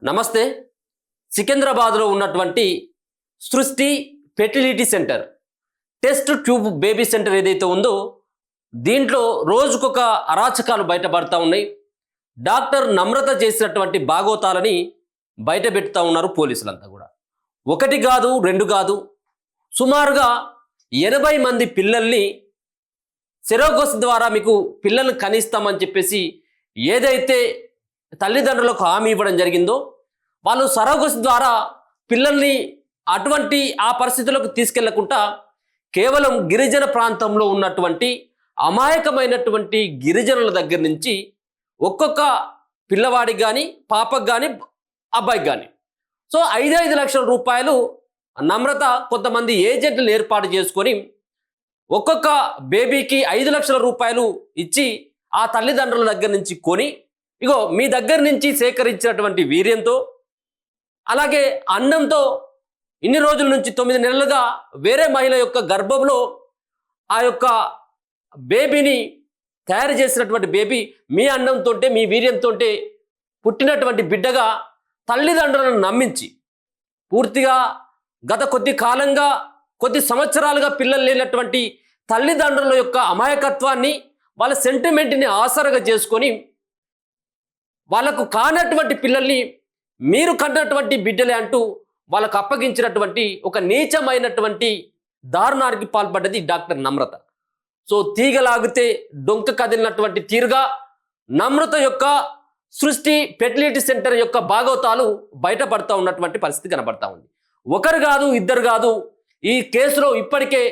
నమస్తే. సికింద్రాబాద్లో ఉన్నటువంటి సృష్టి fertility centre, test tube baby centre ఏదైతే ఉందో దీంట్లో రోజుకొక అరాచకాలు బయటపడతా ఉన్నాయి. డాక్టర్ నమ్రత చేసినటువంటి బాగోతాలని బయట పెడతా ఉన్నారు పోలీసులంతా కూడా. ఒకటి కాదు, రెండు కాదు, సుమారుగా 80 మంది పిల్లల్ని సెరోగస్ ద్వారా మీకు పిల్లల్ని కనిస్తామని చెప్పేసి ఏదైతే తల్లిదండ్రులకు హామీ ఇవ్వడం జరిగిందో, వాళ్ళు సరోగస్ ద్వారా పిల్లల్ని అటువంటి ఆ పరిస్థితులకు తీసుకెళ్లకుండా కేవలం గిరిజన ప్రాంతంలో ఉన్నటువంటి అమాయకమైనటువంటి గిరిజనుల దగ్గర నుంచి ఒక్కొక్క పిల్లవాడికి కానీ పాపకు కానీ అబ్బాయికి కానీ 5 లక్షల రూపాయలు నమ్రత కొంతమంది ఏజెంట్లను ఏర్పాటు చేసుకొని ఒక్కొక్క బేబీకి 5 లక్షల రూపాయలు ఇచ్చి ఆ తల్లిదండ్రుల దగ్గర నుంచి కొని, ఇగో మీ దగ్గర నుంచి సేకరించినటువంటి వీర్యంతో అలాగే అన్నంతో ఇన్ని రోజుల నుంచి 9 నెలలుగా వేరే మహిళ యొక్క గర్భంలో ఆ యొక్క బేబీని తయారు చేసినటువంటి బేబీ మీ అన్నంతో మీ వీర్యంతో పుట్టినటువంటి బిడ్డగా తల్లిదండ్రులను నమ్మించి పూర్తిగా గత కొద్ది కాలంగా కొద్ది సంవత్సరాలుగా పిల్లలు లేనటువంటి తల్లిదండ్రుల యొక్క అమాయకత్వాన్ని వాళ్ళ సెంటిమెంట్ని ఆసరగా చేసుకొని వాళ్ళకు కానటువంటి పిల్లల్ని మీరు కన్నటువంటి బిడ్డలే అంటూ వాళ్ళకు అప్పగించినటువంటి ఒక నీచమైనటువంటి దారుణానికి పాల్పడ్డది డాక్టర్ నమ్రత. తీగలాగితే డొంక కదిలినటువంటి తీరుగా నమ్రత యొక్క సృష్టి ఫెర్టిలిటీ సెంటర్ యొక్క భాగవతాలు బయటపడతా ఉన్నటువంటి పరిస్థితి కనబడతా ఉంది. ఒకరు కాదు, ఇద్దరు కాదు, ఈ కేసులో ఇప్పటికే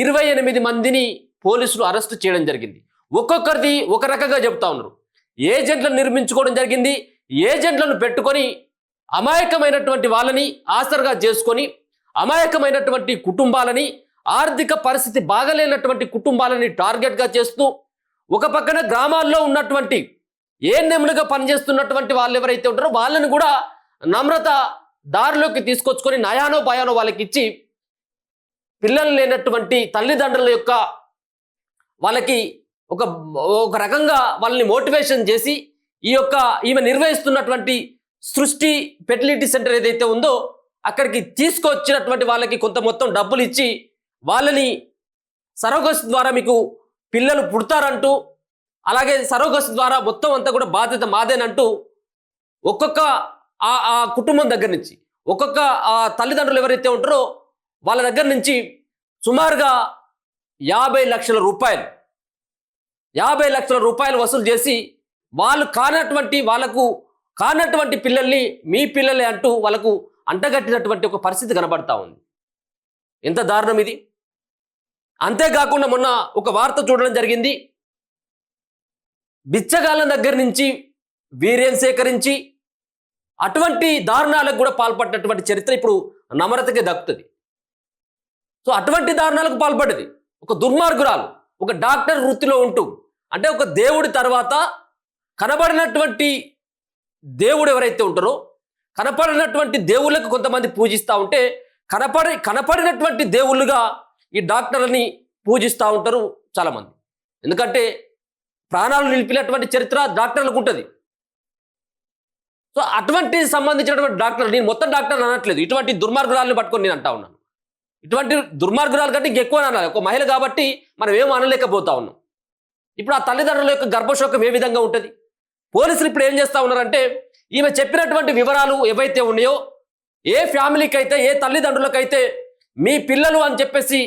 28 మందిని పోలీసులు అరెస్టు చేయడం జరిగింది. ఒక్కొక్కరిది ఒక రకంగా చెప్తా ఉన్నారు. ఏజెంట్లను నిర్మించుకోవడం జరిగింది. ఏజెంట్లను పెట్టుకొని అమాయకమైనటువంటి వాళ్ళని ఆసరగా చేసుకొని అమాయకమైనటువంటి కుటుంబాలని, ఆర్థిక పరిస్థితి బాగలేనటువంటి కుటుంబాలని టార్గెట్గా చేస్తూ ఒక పక్కన గ్రామాల్లో ఉన్నటువంటి ఏఎన్ఎంలుగా పనిచేస్తున్నటువంటి వాళ్ళు ఎవరైతే ఉంటారో వాళ్ళని కూడా నమ్రత దారిలోకి తీసుకొచ్చుకొని నయానో భయానో వాళ్ళకి ఇచ్చి పిల్లలు లేనటువంటి తల్లిదండ్రుల యొక్క వాళ్ళకి ఒక రకంగా వాళ్ళని మోటివేషన్ చేసి ఈమె నిర్వహిస్తున్నటువంటి సృష్టి ఫెర్టిలిటీ సెంటర్ ఏదైతే ఉందో అక్కడికి తీసుకొచ్చినటువంటి వాళ్ళకి కొంత మొత్తం డబ్బులు ఇచ్చి వాళ్ళని సరోగస్ ద్వారా మీకు పిల్లలు పుడతారంటూ, అలాగే సరోగస్ ద్వారా మొత్తం అంతా కూడా బాధ్యత మాదేనంటూ ఒక్కొక్క ఆ కుటుంబం దగ్గర నుంచి ఒక్కొక్క ఆ తల్లిదండ్రులు ఎవరైతే ఉంటారో వాళ్ళ దగ్గర నుంచి సుమారుగా 50 లక్షల రూపాయలు వసూలు చేసి వాళ్ళకు కానటువంటి పిల్లల్ని మీ పిల్లలే అంటూ వాళ్ళకు అంటగట్టినటువంటి ఒక పరిస్థితి కనబడతా ఉంది. ఎంత దారుణం ఇది! అంతేకాకుండా మొన్న ఒక వార్త చూడడం జరిగింది. బిచ్చగాళ్ళ దగ్గర నుంచి వీర్యం సేకరించి అటువంటి దారుణాలకు కూడా పాల్పడినటువంటి చరిత్ర ఇప్పుడు నమ్రతకి దక్కుతుంది. అటువంటి దారుణాలకు పాల్పడ్డది ఒక దుర్మార్గురాలు, ఒక డాక్టర్ వృత్తిలో ఉంటూ, అంటే ఒక దేవుడి తర్వాత కనబడినటువంటి దేవుడు ఎవరైతే ఉంటారో కనపడినటువంటి దేవుళ్ళకు కొంతమంది పూజిస్తూ ఉంటే కనపడినటువంటి దేవుళ్ళుగా ఈ డాక్టర్లని పూజిస్తూ ఉంటారు చాలామంది. ఎందుకంటే ప్రాణాలు నిలిపినటువంటి చరిత్ర డాక్టర్లకు ఉంటుంది. అటువంటి సంబంధించినటువంటి డాక్టర్లు, నేను మొత్తం డాక్టర్లు అనట్లేదు, ఇటువంటి దుర్మార్గురాలను పట్టుకొని నేను అంటా ఉన్నాను. ఇటువంటి దుర్మార్గురాలు కంటే ఇంకెక్కువ అనాలి. ఒక మహిళ కాబట్టి మనం ఏం అనలేకపోతా ఉన్నాం. ఇప్పుడు ఆ తల్లిదండ్రుల యొక్క గర్భశోకం ఏ విధంగా ఉంటుంది? పోలీసులు ఇప్పుడు ఏం చేస్తూ ఉన్నారంటే ఈమె చెప్పినటువంటి వివరాలు ఏవైతే ఉన్నాయో, ఏ ఫ్యామిలీకి అయితే, ఏ తల్లిదండ్రులకైతే మీ పిల్లలు అని చెప్పేసి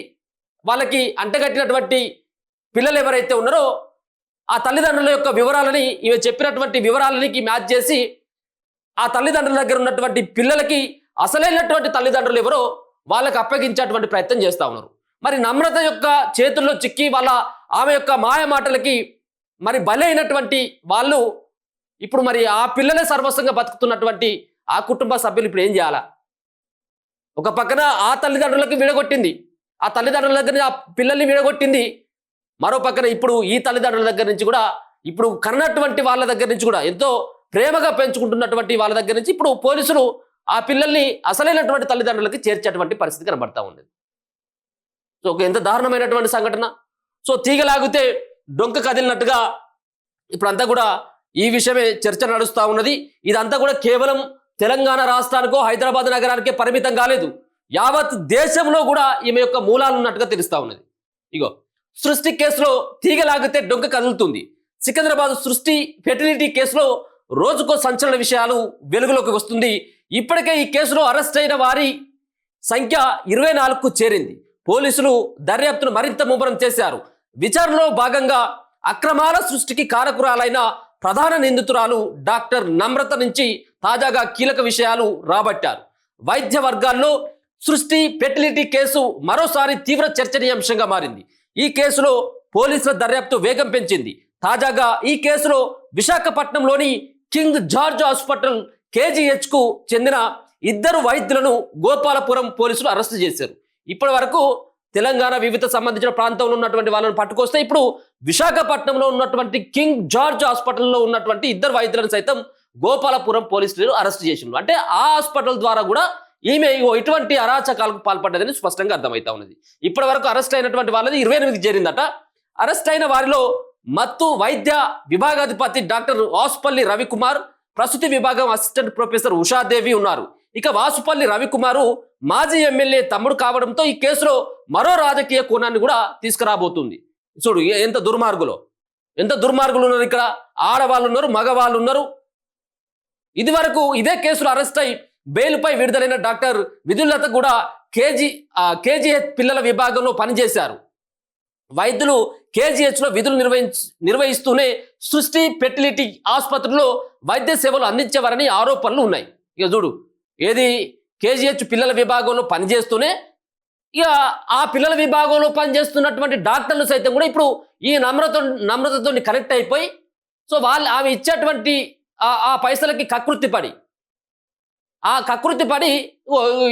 వాళ్ళకి అంటగట్టినటువంటి పిల్లలు ఎవరైతే ఉన్నారో ఆ తల్లిదండ్రుల యొక్క వివరాలని ఈమె చెప్పినటువంటి వివరాలకి మ్యాచ్ చేసి ఆ తల్లిదండ్రుల దగ్గర ఉన్నటువంటి పిల్లలకి అసలైనటువంటి తల్లిదండ్రులు ఎవరో వాళ్ళకి అప్పగించేటువంటి ప్రయత్నం చేస్తూ ఉన్నారు. మరి నమ్రత యొక్క చేతుల్లో చిక్కి ఆమె యొక్క మాయ మాటలకి మరి బలైనటువంటి వాళ్ళు ఇప్పుడు మరి ఆ పిల్లలే సర్వస్వంగా బతుకుతున్నటువంటి ఆ కుటుంబ సభ్యులు ఇప్పుడు ఏం చేయాలా? ఒక పక్కన ఆ తల్లిదండ్రులకి విడగొట్టింది, ఆ తల్లిదండ్రుల దగ్గర ఆ పిల్లల్ని విడగొట్టింది. మరో పక్కన ఇప్పుడు ఈ తల్లిదండ్రుల దగ్గర నుంచి కూడా, ఇప్పుడు కన్నటువంటి వాళ్ళ దగ్గర నుంచి కూడా, ఎంతో ప్రేమగా పెంచుకుంటున్నటువంటి వాళ్ళ దగ్గర నుంచి ఇప్పుడు పోలీసులు ఆ పిల్లల్ని అసలైనటువంటి తల్లిదండ్రులకి చేర్చేటువంటి పరిస్థితి కనబడతా ఉంది. ఎంత దారుణమైనటువంటి సంఘటన! తీగలాగితే డొంక కదిలినట్టుగా ఇప్పుడంతా కూడా ఈ విషయమే చర్చ నడుస్తూ ఉన్నది. ఇదంతా కూడా కేవలం తెలంగాణ రాష్ట్రానికో హైదరాబాద్ నగరానికే పరిమితం కాలేదు, యావత్ దేశంలో కూడా ఈమె యొక్క మూలాలు ఉన్నట్టుగా తెలుస్తా ఉన్నది. ఇగో సృష్టి కేసులో తీగలాగితే డొంక కదులుతుంది. సికింద్రాబాద్ సృష్టి ఫెర్టిలిటీ కేసులో రోజుకో సంచలన విషయాలు వెలుగులోకి వస్తుంది. ఇప్పటికే ఈ కేసులో అరెస్ట్ అయిన వారి సంఖ్య 24కు చేరింది. పోలీసులు దర్యాప్తును మరింత ముమ్మరం చేశారు. విచారణలో భాగంగా అక్రమాల సృష్టికి కారకురాలైన ప్రధాన నిందితురాలు డాక్టర్ నమ్రత నుంచి తాజాగా కీలక విషయాలు రాబట్టారు. వైద్య వర్గాల్లో సృష్టి ఫెర్టిలిటీ కేసు మరోసారి తీవ్ర చర్చనీయాంశంగా మారింది. ఈ కేసులో పోలీసుల దర్యాప్తు వేగం పెంచింది. తాజాగా ఈ కేసులో విశాఖపట్నంలోని కింగ్ జార్జ్ హాస్పిటల్ కేజీహెచ్కు చెందిన 2 వైద్యులను గోపాలపురం పోలీసులు అరెస్టు చేశారు. ఇప్పటి వరకు తెలంగాణ వివిధ సంబంధించిన ప్రాంతంలో ఉన్నటువంటి వాళ్ళని పట్టుకొస్తే ఇప్పుడు విశాఖపట్నంలో ఉన్నటువంటి కింగ్ జార్జ్ హాస్పిటల్లో ఉన్నటువంటి 2 వైద్యులను సైతం గోపాలపురం పోలీసులు అరెస్ట్ చేసిండ్రు. అంటే ఆ హాస్పిటల్ ద్వారా కూడా ఈమె ఇటువంటి అరాచకాలకు పాల్పడ్డదని స్పష్టంగా అర్థమవుతా ఉన్నది. ఇప్పటి వరకు అరెస్ట్ అయినటువంటి వాళ్ళది 28కి చేరిందట. అరెస్ట్ అయిన వారిలో మత్తు వైద్య విభాగాధిపతి డాక్టర్ వాసుపల్లి రవికుమార్, ప్రసూతి విభాగం అసిస్టెంట్ ప్రొఫెసర్ ఉషాదేవి ఉన్నారు. ఇక వాసుపల్లి రవికుమారు మాజీ ఎమ్మెల్యే తమ్ముడు కావడంతో ఈ కేసులో మరో రాజకీయ కోణాన్ని కూడా తీసుకురాబోతుంది. చూడు ఎంత దుర్మార్గులు ఉన్నారు. ఇక్కడ ఆడవాళ్ళు ఉన్నారు, మగవాళ్ళు ఉన్నారు. ఇది వరకు ఇదే కేసులో అరెస్ట్ అయి బెయిల్పై విడుదలైన డాక్టర్ విదులత కూడా కేజీహెచ్ పిల్లల విభాగంలో పనిచేశారు. వైద్యులు కేజీహెచ్లో విధులు నిర్వహిస్తూనే సృష్టి ఫెర్టిలిటీ ఆసుపత్రిలో వైద్య సేవలు అందించేవారని ఆరోపణలు ఉన్నాయి. ఇక చూడు ఏది కేజీహెచ్ పిల్లల విభాగంలో పనిచేస్తూనే ఇక ఆ పిల్లల విభాగంలో పనిచేస్తున్నటువంటి డాక్టర్లు సైతం కూడా ఇప్పుడు ఈ నమ్రతతో కనెక్ట్ అయిపోయి సో ఆమె ఇచ్చేటువంటి ఆ పైసలకి కకృతి పడి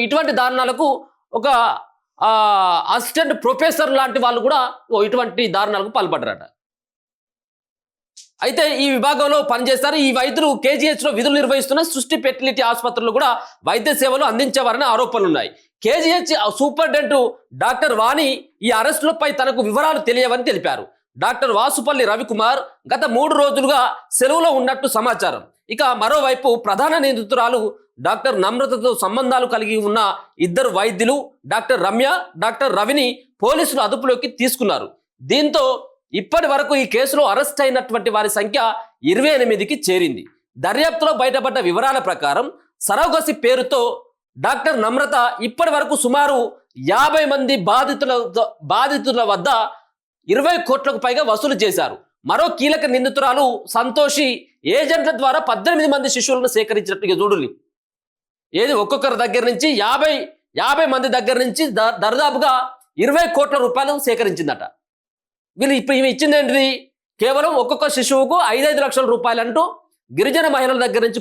ఇటువంటి దారుణాలకు ఒక అసిస్టెంట్ ప్రొఫెసర్ లాంటి వాళ్ళు కూడా ఇటువంటి దారుణాలకు పాల్పడ్డారట. అయితే ఈ విభాగంలో పనిచేస్తారు. ఈ వైద్యులు కేజీహెచ్లో విధులు నిర్వహిస్తున్న సృష్టి ఫెర్టిలిటీ ఆసుపత్రులు కూడా వైద్య సేవలు అందించేవారని ఆరోపణలు ఉన్నాయి. కేజీహెచ్ సూపరింటెండెంట్ డాక్టర్ వాణి ఈ అరెస్టులపై తనకు వివరాలు తెలియవని తెలిపారు. డాక్టర్ వాసుపల్లి రవికుమార్ గత 3 రోజులుగా సెలవులో ఉన్నట్టు సమాచారం. ఇక మరోవైపు ప్రధాన నిందితురాలు డాక్టర్ నమ్రతతో సంబంధాలు కలిగి ఉన్న 2 వైద్యులు డాక్టర్ రమ్య, డాక్టర్ రవిని పోలీసులు అదుపులోకి తీసుకున్నారు. దీంతో ఇప్పటి వరకు ఈ కేసులో అరెస్ట్ అయినటువంటి వారి సంఖ్య 28కి చేరింది. దర్యాప్తులో బయటపడ్డ వివరాల ప్రకారం సరోగసి పేరుతో డాక్టర్ నమ్రత ఇప్పటి వరకు సుమారు 50 మంది బాధితుల వద్ద 20 కోట్లకు పైగా వసూలు చేశారు. మరో కీలక నిందితురాలు సంతోషి ఏజెంట్ల ద్వారా 18 మంది శిశువులను సేకరించినట్టుగా చూడాలి. ఏది ఒక్కొక్కరి దగ్గర నుంచి 50 మంది దగ్గర నుంచి దరిదాపుగా 20 కోట్ల రూపాయలు సేకరించిందట. వీళ్ళు ఇప్పుడు ఇవి ఇచ్చింది ఏంటిది? కేవలం ఒక్కొక్క శిశువుకు 5 లక్షల రూపాయలు అంటూ గిరిజన మహిళల దగ్గర నుంచి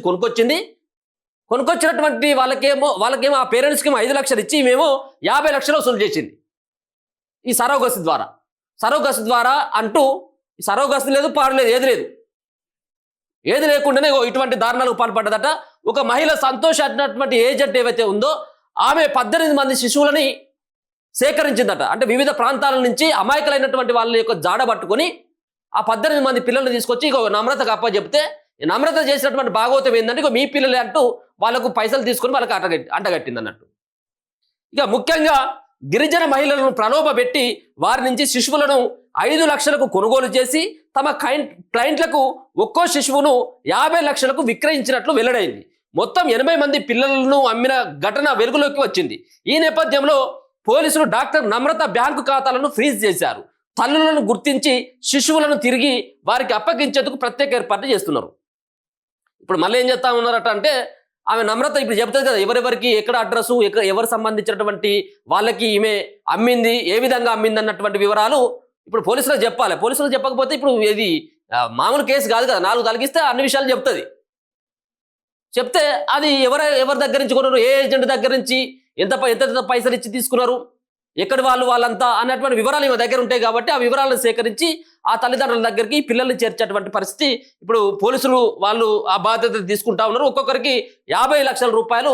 కొనుక్కొచ్చినటువంటి వాళ్ళకేమో ఆ పేరెంట్స్కి 5 లక్షలు ఇచ్చి మేము 50 లక్షలు వసూలు చేసింది ఈ సరోగసి ద్వారా అంటూ సరోగసి లేదు, పాడలేదు, ఏది లేకుండానే ఇటువంటి దారుణాలకు పాల్పడ్డదట. ఒక మహిళ సంతోష్ అన్నటువంటి ఏజెంట్ ఏవైతే ఉందో ఆమె 18 మంది శిశువులని సేకరించిందట. అంటే వివిధ ప్రాంతాల నుంచి అమాయకులైనటువంటి వాళ్ళ యొక్క జాడ పట్టుకొని ఆ 18 మంది పిల్లల్ని తీసుకొచ్చి నమ్రతకు అప్పచెప్తే నమ్రత చేసినటువంటి భాగవతం ఏంటంటే మీ పిల్లలే అంటూ వాళ్ళకు పైసలు తీసుకొని వాళ్ళకి అంటగట్టింది అన్నట్టు. ఇక ముఖ్యంగా గిరిజన మహిళలను ప్రలోభపెట్టి వారి నుంచి శిశువులను 5 లక్షలకు కొనుగోలు చేసి తమ క్లయింట్లకు ఒక్కో శిశువును 50 లక్షలకు విక్రయించినట్లు వెల్లడైంది. మొత్తం 80 మంది పిల్లలను అమ్మిన ఘటన వెలుగులోకి వచ్చింది. ఈ నేపథ్యంలో పోలీసులు డాక్టర్ నమ్రత బ్యాంకు ఖాతాలను ఫ్రీజ్ చేశారు. తల్లులను గుర్తించి శిశువులను తిరిగి వారికి అప్పగించేందుకు ప్రత్యేక ఏర్పాట్లు చేస్తున్నారు. ఇప్పుడు మళ్ళీ ఏం చేస్తా ఉన్నారట అంటే ఆమె నమ్రత ఇప్పుడు చెప్తుంది కదా ఎవరెవరికి ఎక్కడ అడ్రస్సు ఎవరు సంబంధించినటువంటి వాళ్ళకి ఈమె అమ్మింది, ఏ విధంగా అమ్మింది అన్నటువంటి వివరాలు ఇప్పుడు పోలీసులకు చెప్పాలి. పోలీసులకు చెప్పకపోతే ఇప్పుడు ఇది మామూలు కేసు కాదు కదా, 4 తలిగిస్తే అన్ని విషయాలు చెప్తే అది ఎవరి దగ్గర నుంచి కొన్నారు, ఏ ఏజెంట్ దగ్గర నుంచి ఎంత పైసలు ఇచ్చి తీసుకున్నారు, ఎక్కడి వాళ్ళంతా అన్నటువంటి వివరాలు ఈమె దగ్గర ఉంటాయి. కాబట్టి ఆ వివరాలను సేకరించి ఆ తల్లిదండ్రుల దగ్గరికి పిల్లల్ని చేర్చేటువంటి పరిస్థితి ఇప్పుడు పోలీసులు వాళ్ళు ఆ బాధ్యత తీసుకుంటా ఉన్నారు. ఒక్కొక్కరికి 50 లక్షల రూపాయలు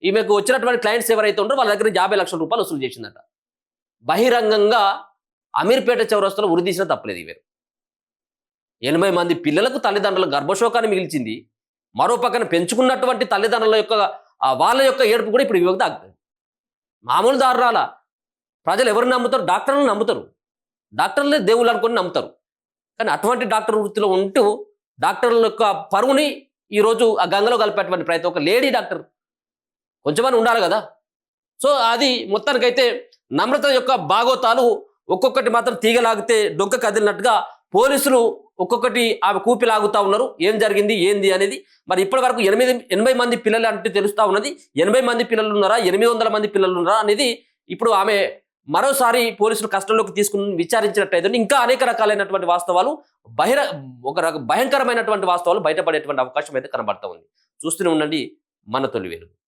ఈమెకు వచ్చినటువంటి క్లయింట్స్ ఎవరైతే ఉన్నారో వాళ్ళ దగ్గర 50 లక్షల రూపాయలు వసూలు చేసిందట. బహిరంగంగా అమీర్పేట చౌరస్తాలో ఉరిదీసిన తప్పలేదు. 80 మంది పిల్లలకు తల్లిదండ్రుల గర్భశోకాన్ని మిగిల్చింది. మరో పక్కన పెంచుకున్నటువంటి తల్లిదండ్రుల యొక్క వాళ్ళ యొక్క ఏడుపు కూడా ఇప్పుడు యువత ఆగుతుంది. మామూలు దారుణాల ప్రజలు ఎవరిని నమ్ముతారు? డాక్టర్లను నమ్ముతారు. డాక్టర్లే దేవుళ్ళు అనుకొని నమ్ముతారు. కానీ అటువంటి డాక్టర్ వృత్తిలో ఉంటూ డాక్టర్ల యొక్క పరువుని ఈరోజు ఆ గంగలో కలిపేటువంటి ప్రయత్నం, ఒక లేడీ డాక్టర్ కొంచెమని ఉండాలి కదా. సో అది మొత్తానికైతే నమ్రత యొక్క భాగోతాలు ఒక్కొక్కటి మాత్రం తీగలాగితే డొంక కదిలినట్టుగా పోలీసులు ఒక్కొక్కటి ఆమె కూపి లాగుతూ ఉన్నారు. ఏం జరిగింది ఏంది అనేది. మరి ఇప్పటి వరకు 80 మంది పిల్లలు అంటే తెలుస్తూ ఉన్నది. 80 మంది పిల్లలు ఉన్నారా, 800 మంది పిల్లలు ఉన్నారా అనేది ఇప్పుడు ఆమె మరోసారి పోలీసులు కస్టడీలోకి తీసుకుని విచారించినట్టయితే ఇంకా అనేక రకాలైనటువంటి వాస్తవాలు భయంకరమైనటువంటి వాస్తవాలు బయటపడేటువంటి అవకాశం అయితే కనబడతా ఉంది. చూస్తూనే ఉండండి మన తొలి వెలుగు.